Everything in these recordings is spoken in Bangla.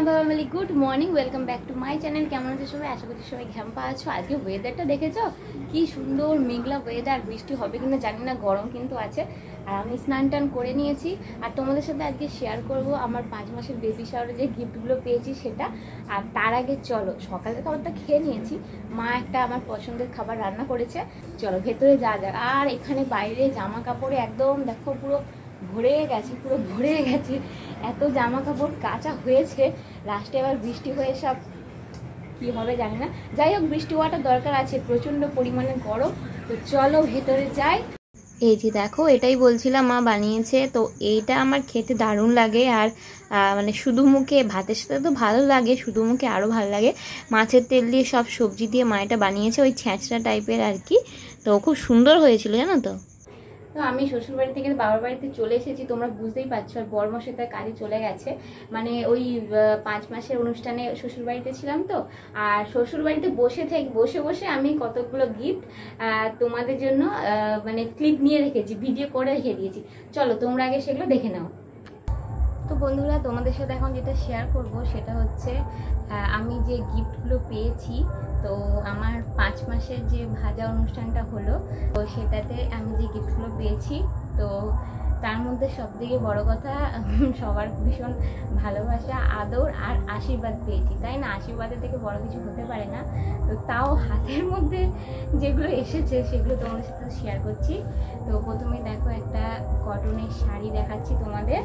Family good morning, welcome back to my channel. কেমন আছে সবাই? আশা করছি সবাই ঘ্যাম্পা আছো। আজকে ওয়েদারটা দেখেছো কি সুন্দর মেঘলা ওয়েদার, বৃষ্টি হবে কিনা জানি না, গরম কিন্তু আছে। আর আমি স্নান টান করে নিয়েছি আর তোমাদের সাথে আজকে শেয়ার করব আমার 5 মাসের বেবি শাওয়ারে যে গিফটগুলো পেয়েছি সেটা। আর তার আগে চলো, সকালের খাবারটা খেয়ে নিয়েছি, মা একটা আমার পছন্দের খাবার রান্না করেছে, চলো ভেতরে যা যাক। আর এখানে বাইরে জামা কাপড়ে একদম দেখো পুরো ভরে গেছে, এত জামা কাপড় কাঁচা হয়েছে। লাস্টে আবার বৃষ্টি হয়ে সব কি হবে জানি না, যাই হোক বৃষ্টি হওয়াটা দরকার আছে, প্রচণ্ড পরিমাণে গরম। তো চলো ভেতরে যাই। এই যে দেখো, এটাই বলছিলাম মা বানিয়েছে, তো এইটা আমার খেতে দারুণ লাগে। আর মানে শুধু মুখে ভাতের সাথে তো ভালো লাগে, শুধু মুখে আরও ভালো লাগে। মাছের তেল দিয়ে সব সবজি দিয়ে মা এটা বানিয়েছে, ওই ছ্যাঁচড়া টাইপের আর কি। তো খুব সুন্দর হয়েছিল জানো তো। তো আমি শ্বশুরবাড়ি থেকে বাবার বাড়িতে চলে এসেছি, তোমরা বুঝতেই পারছো। আর বড়মশাই তার কাজে চলে গেছে, মানে ওই 5 মাসের অনুষ্ঠানে শ্বশুরবাড়িতে ছিলাম। তো আর শ্বশুরবাড়িতে বসে বসে আমি কতগুলো গিফট তোমাদের জন্য মানে ক্লিপ নিয়ে রেখেছি, ভিডিও করে রেখে দিয়েছি। চলো তোমরা আগে সেগুলো দেখে নাও। তো বন্ধুরা, তোমাদের সাথে এখন যেটা শেয়ার করব সেটা হচ্ছে আমি যে গিফটগুলো পেয়েছি। তো আমার 5 মাসের যে ভাজা অনুষ্ঠানটা হলো, তো সেটাতে আমি যে গিফটগুলো পেয়েছি, তো তার মধ্যে সবথেকে বড় কথা সবার ভীষণ ভালোবাসা, আদর আর আশীর্বাদ পেয়েছি, তাই না? আশীর্বাদের থেকে বড় কিছু হতে পারে না। তো তাও হাতের মধ্যে যেগুলো এসেছে সেগুলো তোমাদের সাথে শেয়ার করছি। তো প্রথমে দেখো, একটা কটনের শাড়ি দেখাচ্ছি তোমাদের।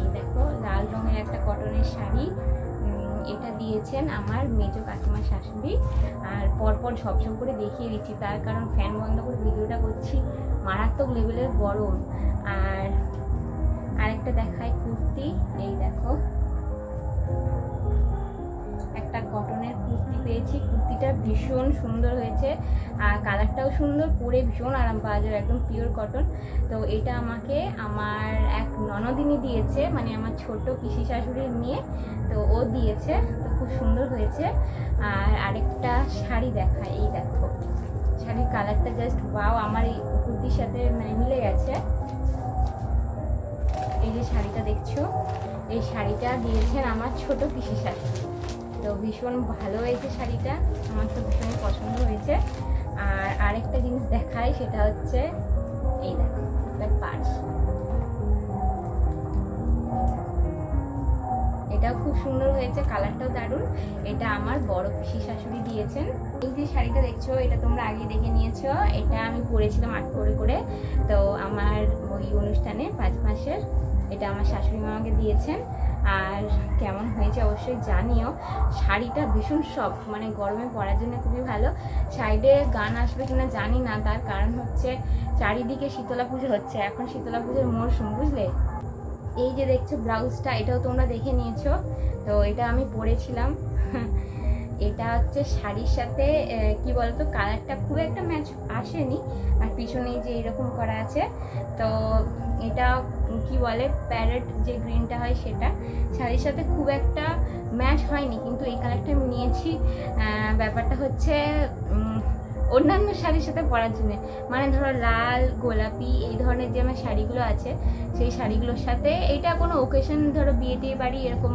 এই দেখো, লাল রঙের একটা কটনের শাড়ি, এটা দিয়েছেন আমার মেজো কাকিমা শাশুড়ি। আর পরপর ঝপঝপ করে দেখিয়ে দিচ্ছি, তার কারণ ফ্যান বন্ধ করে ভিডিওটা করছি, মারাত্মক লেভেলের গরম। আর আরেকটা দেখায় কুর্তি, এই দেখো একটা কটনের কুর্তি পেয়েছি, কুর্তিটা ভীষণ সুন্দর হয়েছে আর কালারটাও সুন্দর, পরে ভীষণ আরাম পাওয়া যাবে, একদম পিওর কটন। তো এটা আমাকে আমার এক ননদিনী দিয়েছে, মানে আমার ছোট পিসি শাশুড়ির মেয়ে, তো ও দিয়েছে। তো খুব সুন্দর হয়েছে। আর আরেকটা শাড়ি দেখায়, এই দেখো শাড়ির কালারটা জাস্ট ওয়াও, আমার এই কুর্তির সাথে মানে মিলে গেছে। এই যে শাড়িটা দেখছো, এই শাড়িটা দিয়েছেন আমার ছোট পিসি শাশুড়ি। তো ভীষণ ভালো হয়েছে শাড়িটা, আমার তো ভীষণ পছন্দ হয়েছে। আর আরেকটা জিনিস দেখাই, সেটা হচ্ছে এই দেখো পার্স, এটাও খুব সুন্দর হয়েছে, কালারটাও দারুণ। এটা আমার বড় পিসি শাশুড়ি দিয়েছেন। এই যে শাড়িটা দেখছো, এটা তোমরা আগে দেখে নিয়েছো, এটা আমি পরেছিলাম 8 করে। তো আমার ওই অনুষ্ঠানে 5 মাসের, এটা আমার শাশুড়ি মা আমাকে দিয়েছেন। আর কেমন হয়েছে অবশ্যই জানিও। শাড়িটা ভীষণ সফট, মানে গরমে পরার জন্য খুবই ভালো। সাইডে গান আসবে কিনা জানি না, তার কারণ হচ্ছে চারিদিকে শীতলা পুজো হচ্ছে, এখন শীতলা পুজোর মরশুম, বুঝলে। এই যে দেখছো ব্লাউজটা, এটাও তোমরা দেখে নিয়েছো, তো এটা আমি পরেছিলাম। এটা হচ্ছে শাড়ির সাথে কি বলতো, কালারটা খুব একটা ম্যাচ আসেনি। আর পিছনে যে এরকম করা আছে, তো এটা কি বলে, প্যারেট যে গ্রিনটা হয় সেটা শাড়ির সাথে খুব একটা ম্যাচ হয়নি, কিন্তু এই কালারটা আমি নিয়েছি। ব্যাপারটা হচ্ছে অন্যান্য শাড়ির সাথে পরার জন্য, মানে ধরো লাল, গোলাপি এই ধরনের যে আমার শাড়িগুলো আছে, সেই শাড়িগুলোর সাথে এটা কোনো ওকেশন, ধরো বিয়ে টিয়ে বাড়ি এরকম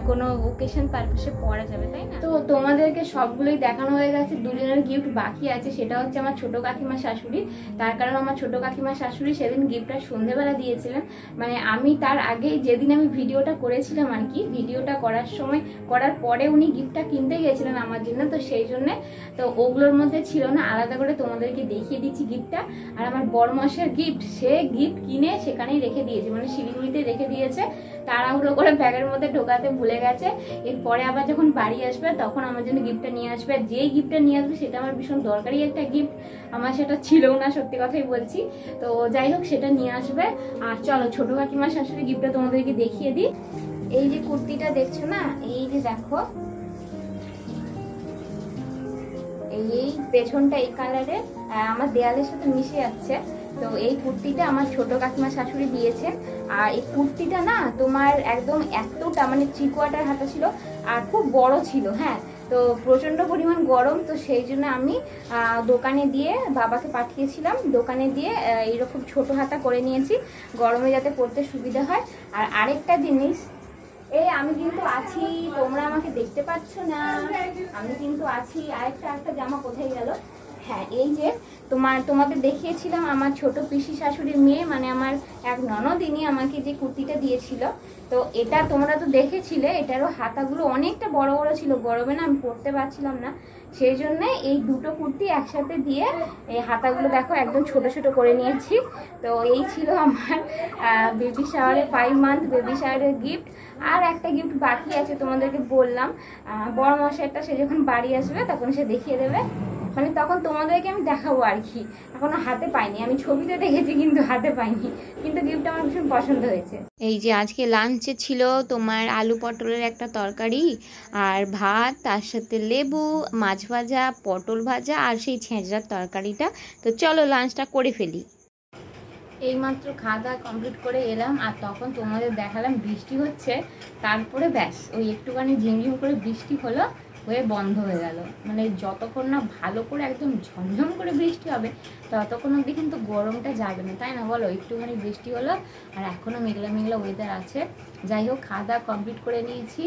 কোনো ওকেশন পারপাসে পরা যাবে, তাই না? তো তোমাদেরকে সবগুলোই দেখানো হয়ে গেছে, দুজনের গিফট বাকি আছে, সেটা হচ্ছে আমার ছোট কাকিমা শাশুড়ি। তার কারণ আমার ছোট কাকিমা শাশুড়ি সেদিন গিফটটা সন্ধ্যেবেলা দিয়েছিলেন, মানে আমি তার আগে যেদিন আমি ভিডিওটা করেছিলাম আর কি, ভিডিওটা করার পরে উনি গিফটটা কিনতে গিয়েছিলেন আমার জন্য, তো সেই জন্যে তো ওগুলোর মধ্যে ছিল না, আলাদা করে তোমাদেরকে দেখিয়ে দিচ্ছি গিফটটা। আর আমার বড় মাসের গিফট, সে গিফট কিনে সেখানেই রেখে দিয়েছে, মানে শিলিগুড়িতে রেখে দিয়েছে, তাড়াহুড়ো করে ব্যাগের মধ্যে ঢোকাতে ভুলে গেছে। এরপরে আবার যখন বাড়ি আসবে তখন আমার জন্য গিফটটা নিয়ে আসবে, আর যেই গিফটটা নিয়ে আসবে সেটা আমার ভীষণ দরকারি একটা গিফট, আমার সেটা ছিলও না, সত্যি কথাই বলছি। তো যাই হোক, সেটা নিয়ে আসবে। আর চলো ছোট কাকিমার শাশুড়ি গিফটটা তোমাদেরকে দেখিয়ে দিই। এই যে কুর্তিটা দেখছো না, এই যে দেখো, এই পেছনটা এই কালারের, আমার দেয়ালের সাথে মিশে যাচ্ছে। তো এই কুর্তিটা আমার ছোট কাকিমা শাশুড়ি দিয়েছেন। আর এই কুর্তিটা না তোমার একদম এতটা মানে 3 কোয়ার্টার হাতা ছিল আর খুব বড় ছিল, হ্যাঁ। তো প্রচন্ড পরিমাণ গরম, তো সেই জন্য আমি দোকানে দিয়ে বাবাকে পাঠিয়েছিলাম, দোকানে দিয়ে এইরকম ছোট হাতা করে নিয়েছি, গরমে যাতে পরতে সুবিধা হয়। আর আরেকটা জিনিস, এই আমি কিন্তু আছি, তোমরা আমাকে দেখতে পাচ্ছ না, আমি কিন্তু আছি। আরেকটা জামা কোথায় গেল? হ্যাঁ, এই যে তোমাদের দেখিয়েছিলাম আমার ছোট পিসি শাশুড়ির মেয়ে, মানে আমার এক ননদিনী আমাকে যে কুর্তিটা দিয়েছিল। তো এটা তোমরা তো দেখেছিলে, এটারও হাতাগুলো অনেকটা বড় বড় ছিল, গরমে না আমি পরতে পারছিলাম না, সেই জন্য এই দুটো কুর্তি একসাথে দিয়ে এই হাতাগুলো দেখো একদম ছোট ছোট করে নিয়েছি। তো এই ছিল আমার বেবি শাওয়ারে 5 মান্থ বেবি শাওয়ারের গিফট। আর একটা গিফট বাকি আছে, তোমাদেরকে বললাম বড় মশাইটা সে যখন বাড়ি আসবে তখন সে দেখিয়ে দেবে, মানে তখন তোমাদেরকে আমি দেখাবো আর কি। এখনো হাতে পাইনি, আমি ছবিতে দেখেছি কিন্তু হাতে পাইনি, কিন্তু গিফটটা আমার ভীষণ পছন্দ হয়েছে। এই যে আজকে লাঞ্চে ছিল তোমার আলু পটলের একটা তরকারি আর ভাত, তার সাথে লেবু, মাছ ভাজা, পটল ভাজা আর সেই ছেঁচড়ার তরকারিটা। তো চলো লাঞ্চটা করে ফেলি। এইমাত্র খাওয়া দাওয়া কমপ্লিট করে এলাম, আর তখন তোমাদের দেখালাম বৃষ্টি হচ্ছে, তারপরে ব্যাস ওই একটুখানি ঝিমঝিম করে বৃষ্টি হলো, হয়ে বন্ধ হয়ে গেল। মানে যতক্ষণ না ভালো করে একদম ঝমঝম করে বৃষ্টি হবে ততক্ষণ অবধি কিন্তু গরমটা যাবে না, তাই না বলো? একটুখানি বৃষ্টি হলো আর এখনও মেঘলা মেঘলা ওয়েদার আছে। যাই হোক, খাওয়া দাওয়া কমপ্লিট করে নিয়েছি।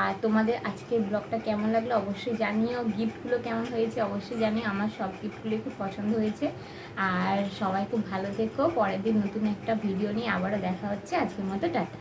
আর তোমাদের আজকের ব্লগটা কেমন লাগলো অবশ্যই জানিও, গিফটগুলো কেমন হয়েছে অবশ্যই জানিও। আমার সব গিফটগুলো খুব পছন্দ হয়েছে। আর সবাই খুব ভালো থেকো, পরের দিন নতুন একটা ভিডিও নিয়ে আবারও দেখা হচ্ছে। আজকের মতো টাটা।